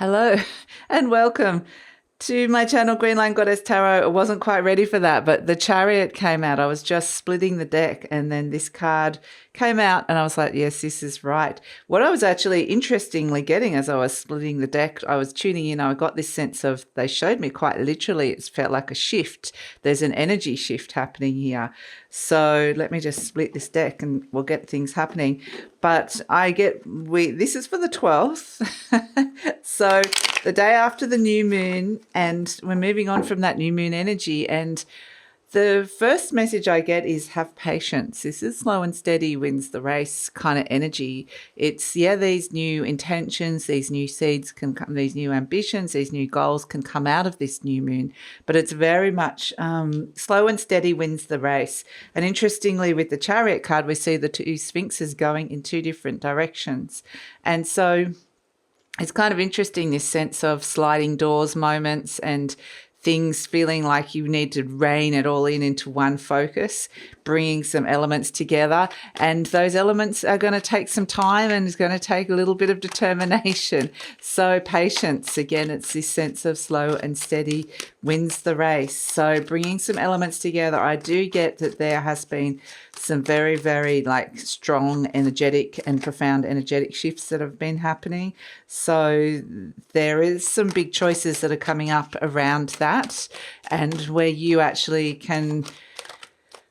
Hello and welcome to my channel, GreenLion Goddess Tarot. I wasn't quite ready for that, but the Chariot came out. I was just splitting the deck and then this card came out and I was like, yes, this is right. What I was actually interestingly getting as I was splitting the deck, I was tuning in, I got this sense of, they showed me quite literally, it felt like a shift. There's an energy shift happening here. So let me just split this deck and we'll get things happening. But this is for the 12th. So the day after the new moon, and we're moving on from that new moon energy. And the first message I get is have patience. This is slow and steady wins the race kind of energy. It's, these new intentions, these new seeds can come, these new ambitions, these new goals can come out of this new moon. But it's very much slow and steady wins the race. And interestingly, with the Chariot card, we see the two sphinxes going in two different directions. And so it's kind of interesting, this sense of sliding doors moments and things feeling like you need to rein it all in into one focus, bringing some elements together. And those elements are going to take some time and it's going to take a little bit of determination. So patience, again, it's this sense of slow and steady wins the race. So bringing some elements together, I do get that there has been some very, very strong, energetic and profound energetic shifts that have been happening. So there is some big choices that are coming up around that, and where you actually can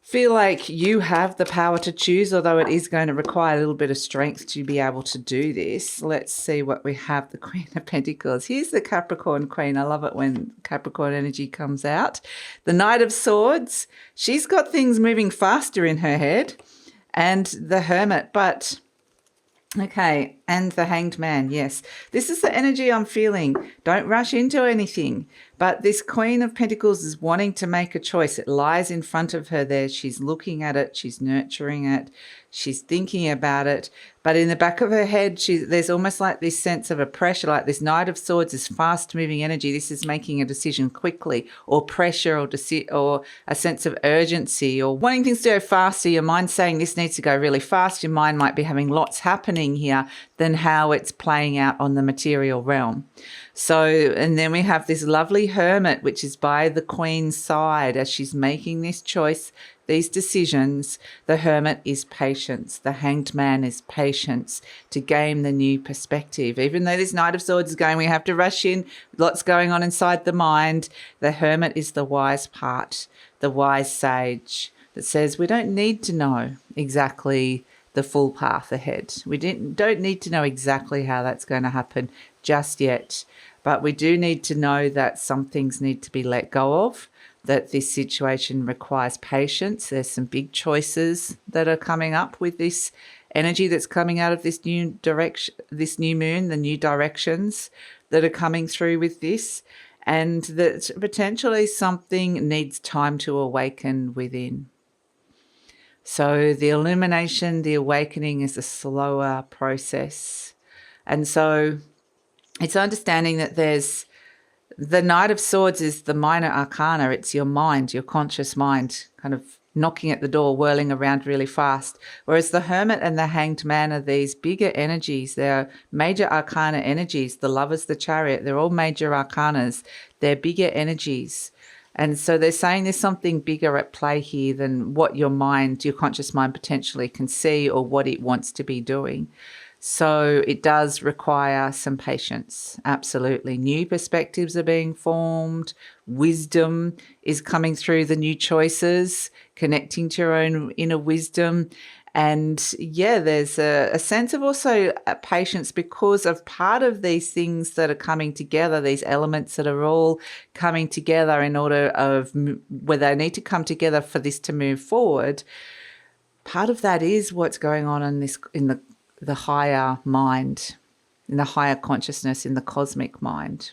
feel like you have the power to choose, although it is going to require a little bit of strength to be able to do this. Let's see what we have. The Queen of Pentacles. Here's the Capricorn Queen. I love it when Capricorn energy comes out. The Knight of Swords. She's got things moving faster in her head. And the Hermit. But okay, and the Hanged Man, yes. This is the energy I'm feeling. Don't rush into anything. But this Queen of Pentacles is wanting to make a choice. It lies in front of her there. She's looking at it. She's nurturing it. She's thinking about it. But in the back of her head, there's almost like this sense of a pressure, like this Knight of Swords is fast-moving energy. This is making a decision quickly, or pressure, or a sense of urgency, or wanting things to go faster. Your mind's saying this needs to go really fast. Your mind might be having lots happening here than how it's playing out on the material realm. So, and then we have this lovely Hermit, which is by the Queen's side as she's making this choice, these decisions. The Hermit is patience. The Hanged Man is patience to gain the new perspective. Even though this Knight of Swords is going, we have to rush in, lots going on inside the mind. The Hermit is the wise part, the wise sage that says we don't need to know exactly the full path ahead. We don't need to know exactly how that's going to happen just yet. But we do need to know that some things need to be let go of, that this situation requires patience. There's some big choices that are coming up with this energy that's coming out of this new direction, this new moon, the new directions that are coming through with this, and that potentially something needs time to awaken within. So the illumination, the awakening is a slower process. And so it's understanding that there's the Knight of Swords is the minor arcana. It's your mind, your conscious mind, kind of knocking at the door, whirling around really fast. Whereas the Hermit and the Hanged Man are these bigger energies. They're major arcana energies. The Lovers, the Chariot, they're all major arcanas. They're bigger energies. And so they're saying there's something bigger at play here than what your mind, your conscious mind potentially can see or what it wants to be doing. So it does require some patience, absolutely. New perspectives are being formed. Wisdom is coming through the new choices, connecting to your own inner wisdom. And there's a sense of also patience because of part of these things that are coming together, these elements that are all coming together in order of where they need to come together for this to move forward. Part of that is what's going on in the higher mind, in the higher consciousness, in the cosmic mind.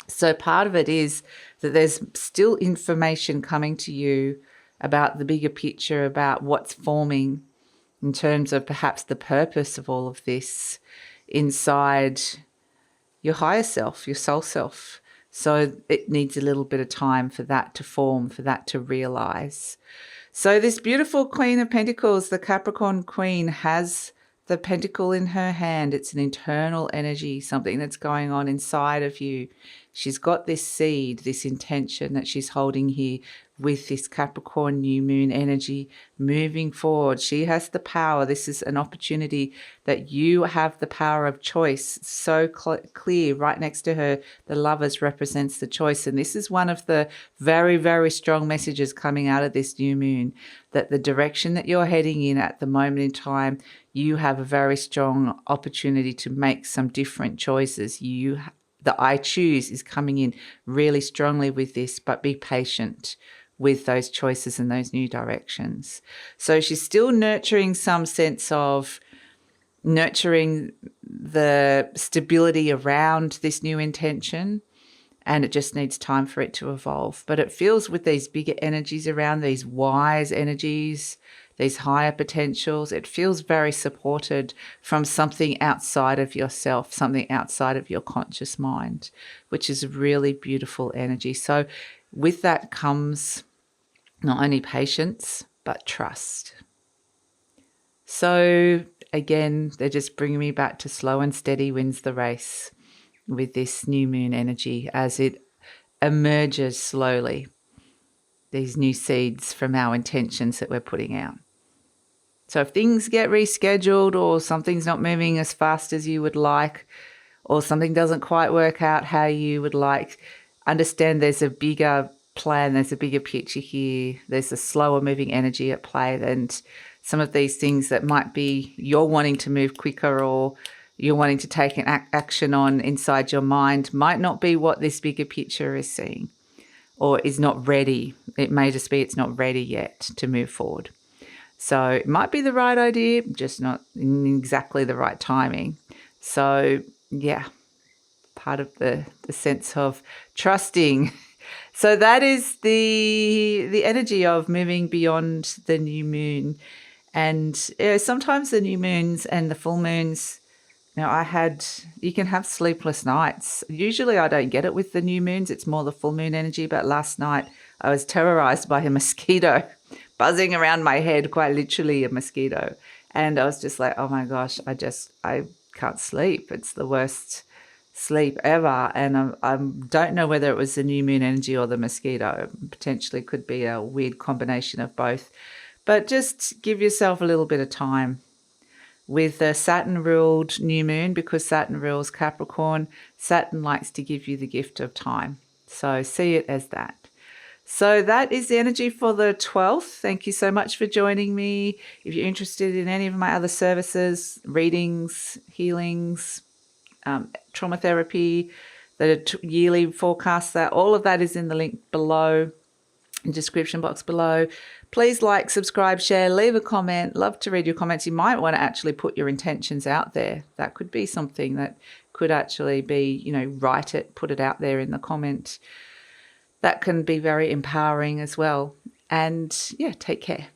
So part of it is that there's still information coming to you about the bigger picture, about what's forming in terms of perhaps the purpose of all of this inside your higher self, your soul self. So it needs a little bit of time for that to form, for that to realize. So this beautiful Queen of Pentacles, the Capricorn Queen, has the pentacle in her hand. It's an internal energy, something that's going on inside of you. She's got this seed, this intention that she's holding here with this Capricorn new moon energy moving forward. She has the power. This is an opportunity that you have the power of choice. So clear right next to her. The Lovers represents the choice. And this is one of the very, very strong messages coming out of this new moon, that the direction that you're heading in at the moment in time, you have a very strong opportunity to make some different choices. The I choose is coming in really strongly with this, but be patient with those choices and those new directions. So she's still nurturing some sense of nurturing the stability around this new intention, and it just needs time for it to evolve. But it feels with these bigger energies around, these wise energies, these higher potentials, it feels very supported from something outside of yourself, something outside of your conscious mind, which is a really beautiful energy. So with that comes not only patience, but trust. So again, they're just bringing me back to slow and steady wins the race with this new moon energy as it emerges slowly, these new seeds from our intentions that we're putting out. So if things get rescheduled, or something's not moving as fast as you would like, or something doesn't quite work out how you would like, understand there's a bigger plan, there's a bigger picture here. There's a slower moving energy at play, and some of these things that might be you're wanting to move quicker, or you're wanting to take an action on inside your mind, might not be what this bigger picture is seeing, or is not ready. It may just be it's not ready yet to move forward. So it might be the right idea, just not in exactly the right timing. So yeah, part of the sense of trusting. So that is the energy of moving beyond the new moon. And sometimes the new moons and the full moons, you can have sleepless nights. Usually I don't get it with the new moons. It's more the full moon energy. But last night I was terrorized by a mosquito buzzing around my head, quite literally a mosquito. And I was just like, oh my gosh, I can't sleep. It's the worst sleep ever. And I don't know whether it was the new moon energy or the mosquito. Potentially could be a weird combination of both. But just give yourself a little bit of time. With the Saturn-ruled new moon, because Saturn rules Capricorn, Saturn likes to give you the gift of time. So see it as that. So that is the energy for the 12th. Thank you so much for joining me. If you're interested in any of my other services, readings, healings, trauma therapy, the yearly forecast, that all of that is in the link below, in the description box below. Please like, subscribe, share, leave a comment. Love to read your comments. You might want to actually put your intentions out there. That could be something that could actually be, write it, put it out there in the comment. That can be very empowering as well. And yeah, take care.